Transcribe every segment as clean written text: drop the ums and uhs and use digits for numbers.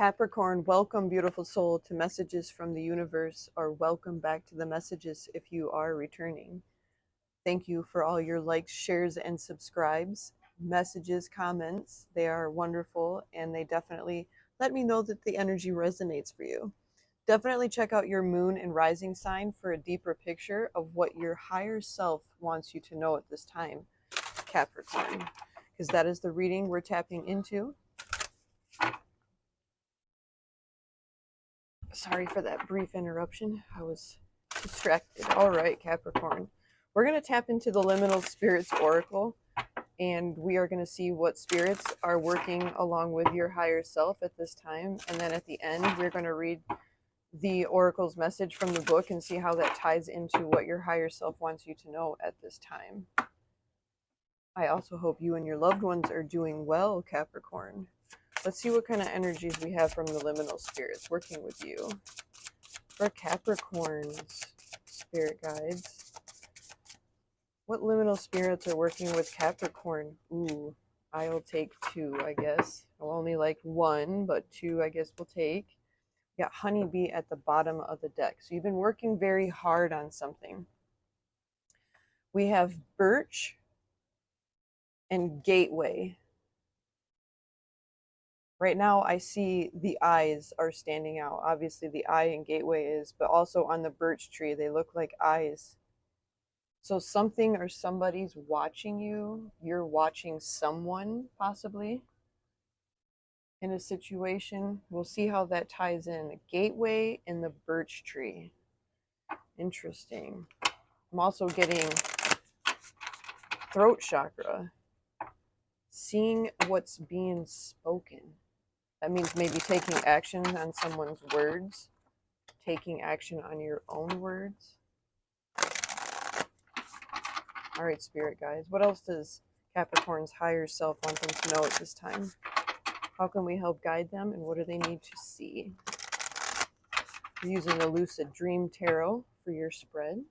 Capricorn, welcome, beautiful soul, to Messages from the Universe, or welcome back to the messages if you are returning. Thank you for all your likes, shares, and subscribes, messages, comments. They are wonderful, and they definitely let me know that the energy resonates for you. Definitely check out your moon and rising sign for a deeper picture of what your higher self wants you to know at this time, Capricorn, because that is the reading we're tapping into. Sorry for that brief interruption. I was distracted. All right, Capricorn. We're going to tap into the Liminal Spirits Oracle, and we are going to see what spirits are working along with your higher self at this time. And then at the end, we're going to read the Oracle's message from the book and see how that ties into what your higher self wants you to know at this time. I also hope you and your loved ones are doing well, Capricorn. Let's see what kind of energies we have from the liminal spirits working with you. For Capricorn's spirit guides, what liminal spirits are working with Capricorn? Ooh, I'll take two, I guess. I'll only like one, but two I guess we'll take. We got honeybee at the bottom of the deck. So you've been working very hard on something. We have birch and gateway. Right now, I see the eyes are standing out. Obviously, the eye and gateway is, but also on the birch tree, they look like eyes. So something or somebody's watching you. You're watching someone, possibly, in a situation. We'll see how that ties in. The gateway and the birch tree. Interesting. I'm also getting throat chakra. Seeing what's being spoken. That means maybe taking action on someone's words, taking action on your own words. All right, spirit guides. What else does Capricorn's higher self want them to know at this time? How can we help guide them, and what do they need to see? We're using the Lucid Dream Tarot for your spread.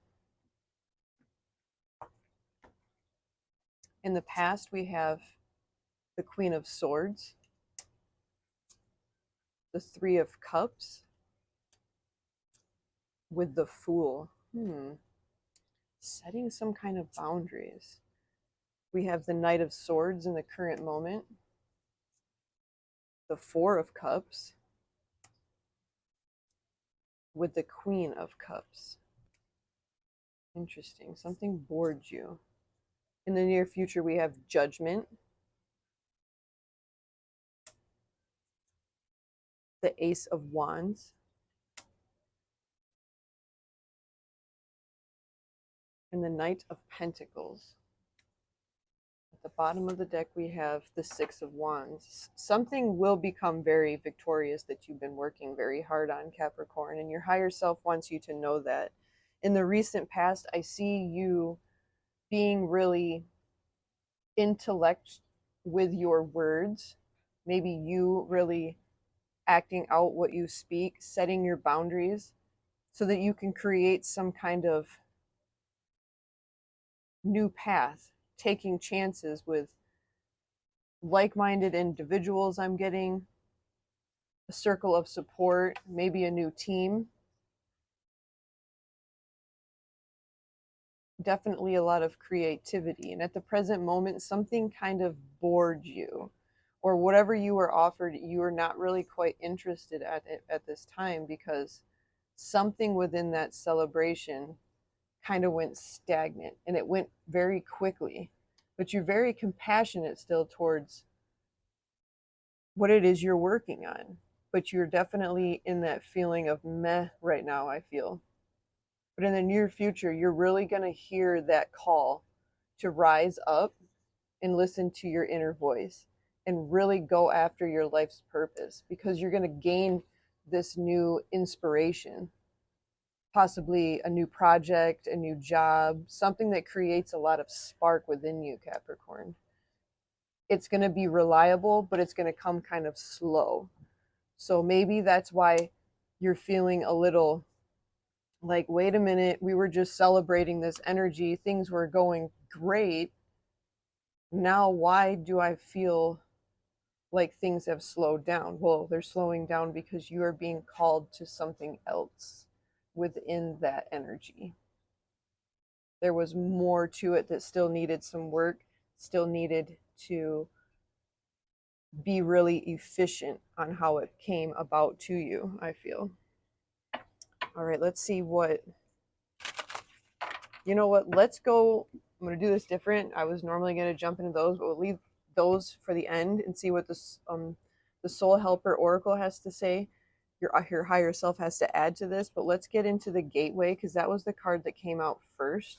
In the past, we have the Queen of Swords, the Three of Cups, with the Fool. Setting some kind of boundaries. We have the Knight of Swords in the current moment, the Four of Cups, with the Queen of Cups. Interesting. Something bored you. In the near future, we have Judgment, the Ace of Wands, and the Knight of Pentacles. At the bottom of the deck, we have the Six of Wands. Something will become very victorious that you've been working very hard on, Capricorn, and your higher self wants you to know that. In the recent past, I see you being really intellect with your words. Maybe you really acting out what you speak, setting your boundaries so that you can create some kind of new path, taking chances with like-minded individuals. I'm getting a circle of support, maybe a new team. Definitely a lot of creativity. And at the present moment, something kind of bored you, or whatever you were offered, you were not really quite interested at it at this time, because something within that celebration kind of went stagnant, and it went very quickly. But you're very compassionate still towards what it is you're working on. But you're definitely in that feeling of meh right now, I feel. But in the near future, you're really going to hear that call to rise up and listen to your inner voice and really go after your life's purpose, because you're going to gain this new inspiration, possibly a new project, a new job, something that creates a lot of spark within you, Capricorn. It's going to be reliable, but it's going to come kind of slow. So maybe that's why you're feeling a little like, wait a minute, we were just celebrating this energy. Things were going great. Now, why do I feel like things have slowed down. Well, they're slowing down because you are being called to something else within that energy. There was more to it that still needed some work, still needed to be really efficient on how it came about to you, I feel. All right, let's see what, you know what, let's go. I'm going to do this different. I was normally going to jump into those, but we'll leave those for the end and see what the Soul Helper Oracle has to say. Your higher self has to add to this, but let's get into the Gateway because that was the card that came out first,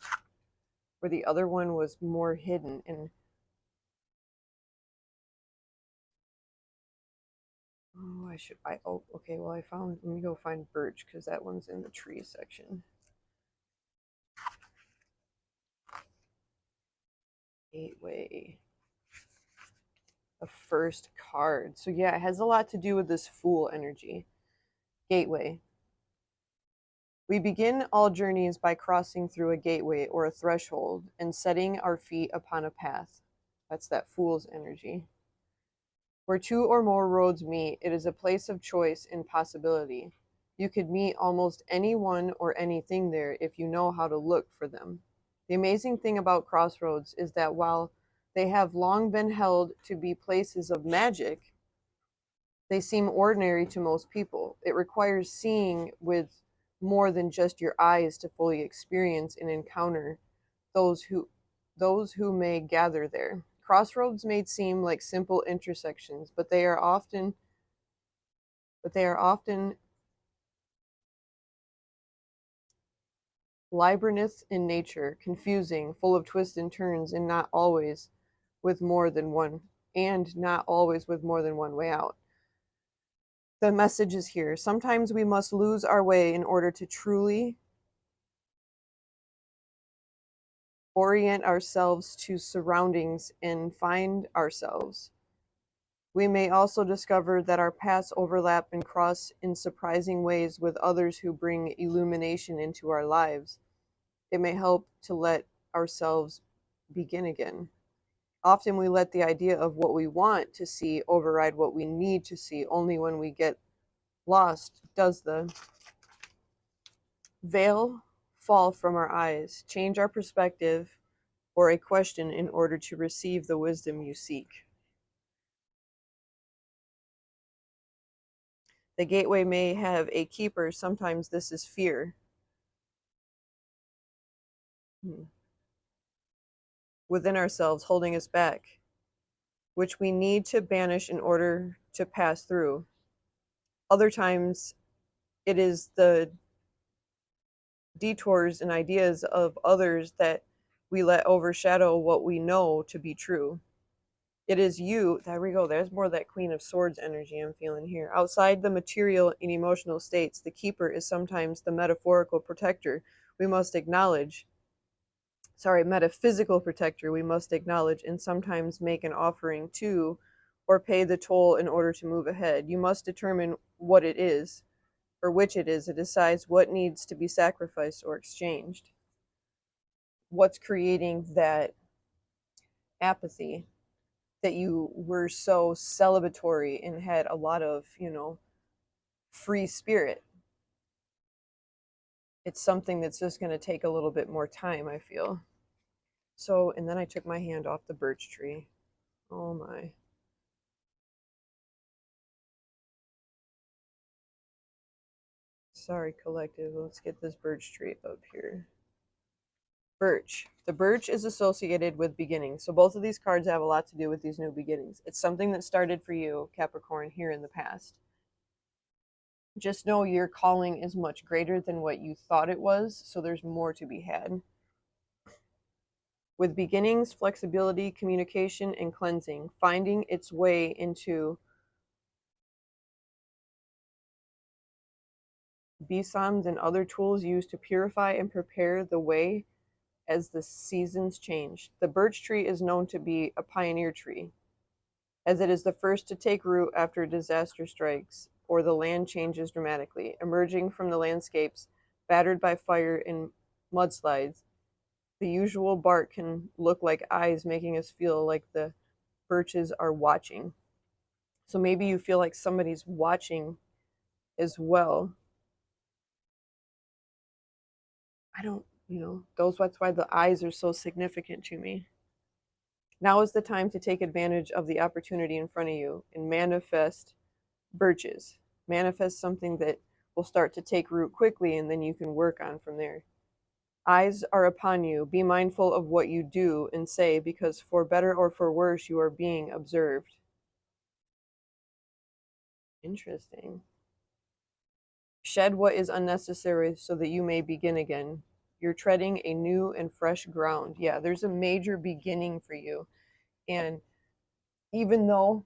where the other one was more hidden. And oh, okay, well, let me go find Birch because that one's in the tree section. Gateway. The first card. So yeah, it has a lot to do with this Fool energy. Gateway. We begin all journeys by crossing through a gateway or a threshold and setting our feet upon a path. That's that Fool's energy. Where two or more roads meet, it is a place of choice and possibility. You could meet almost anyone or anything there if you know how to look for them. The amazing thing about crossroads is that while they have long been held to be places of magic, they seem ordinary to most people. It requires seeing with more than just your eyes to fully experience and encounter those who those who may gather there. Crossroads may seem like simple intersections, but they are often labyrinths in nature, confusing, full of twists and turns, and not always with more than one way out. The message is here. Sometimes we must lose our way in order to truly orient ourselves to surroundings and find ourselves. We may also discover that our paths overlap and cross in surprising ways with others who bring illumination into our lives. It may help to let ourselves begin again. Often we let the idea of what we want to see override what we need to see. Only when we get lost does the veil fall from our eyes, change our perspective, or a question in order to receive the wisdom you seek. The gateway may have a keeper. Sometimes this is fear. Within ourselves, holding us back, which we need to banish in order to pass through. Other times, it is the detours and ideas of others that we let overshadow what we know to be true. It is you. There we go. There's more of that Queen of Swords energy I'm feeling here. Outside the material and emotional states, the keeper is sometimes the metaphorical protector we must acknowledge. Metaphysical protector we must acknowledge and sometimes make an offering to or pay the toll in order to move ahead. You must determine what it is or which it is. It decides what needs to be sacrificed or exchanged. What's creating that apathy? That you were so celebratory and had a lot of, free spirit. It's something that's just going to take a little bit more time, I feel. So, and then I took my hand off the birch tree. Oh my. Sorry, collective. Let's get this birch tree up here. Birch. The birch is associated with beginnings. So both of these cards have a lot to do with these new beginnings. It's something that started for you, Capricorn, here in the past. Just know your calling is much greater than what you thought it was, so there's more to be had. With beginnings, flexibility, communication, and cleansing, finding its way into besoms and other tools used to purify and prepare the way as the seasons change. The birch tree is known to be a pioneer tree, as it is the first to take root after a disaster strikes or the land changes dramatically, emerging from the landscapes battered by fire and mudslides. The usual bark can look like eyes, making us feel like the birches are watching. So maybe you feel like somebody's watching as well. I don't, that's why the eyes are so significant to me. Now is the time to take advantage of the opportunity in front of you and manifest birches. Manifest something that will start to take root quickly and then you can work on from there. Eyes are upon you. Be mindful of what you do and say, because for better or for worse, you are being observed. Interesting. Shed what is unnecessary so that you may begin again. You're treading a new and fresh ground. Yeah, there's a major beginning for you. And even though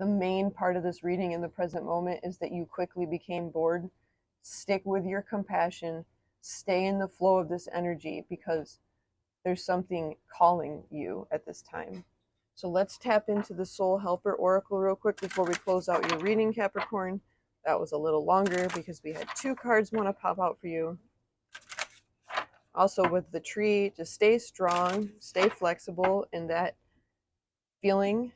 the main part of this reading in the present moment is that you quickly became bored, stick with your compassion, stay in the flow of this energy, because there's something calling you at this time. So let's tap into the Soul Helper Oracle real quick before we close out your reading, Capricorn. That was a little longer because we had 2 cards want to pop out for you. Also with the tree, just stay strong, stay flexible, and that feeling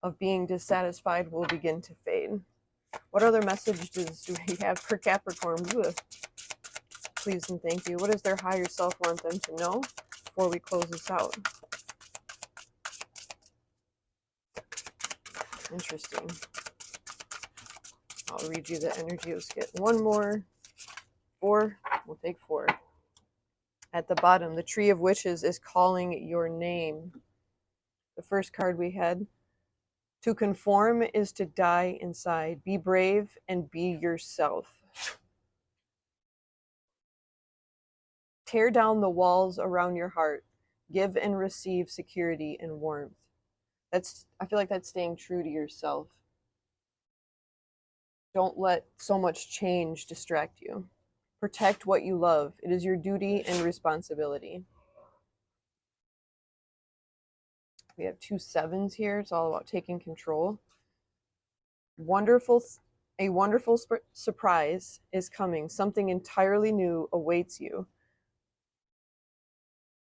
of being dissatisfied will begin to fade. What other messages do we have for Capricorn? Please and thank you. What does their higher self want them to know before we close this out? Interesting. I'll read you the energy. Let's get one more. 4. We'll take 4. At the bottom, the Tree of Witches is calling your name. The first card we had. To conform is to die inside. Be brave and be yourself. Tear down the walls around your heart. Give and receive security and warmth. I feel like that's staying true to yourself. Don't let so much change distract you. Protect what you love. It is your duty and responsibility. We have 2 7s here. It's all about taking control. A wonderful surprise is coming. Something entirely new awaits you.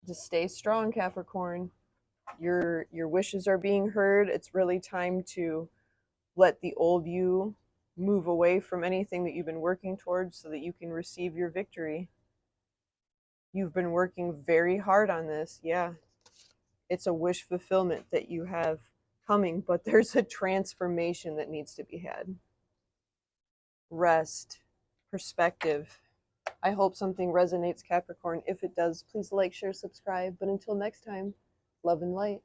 Just stay strong, Capricorn. Your wishes are being heard. It's really time to let the old you move away from anything that you've been working towards so that you can receive your victory. You've been working very hard on this. Yeah. It's a wish fulfillment that you have coming, but there's a transformation that needs to be had. Rest, perspective. I hope something resonates, Capricorn. If it does, please like, share, subscribe. But until next time, love and light.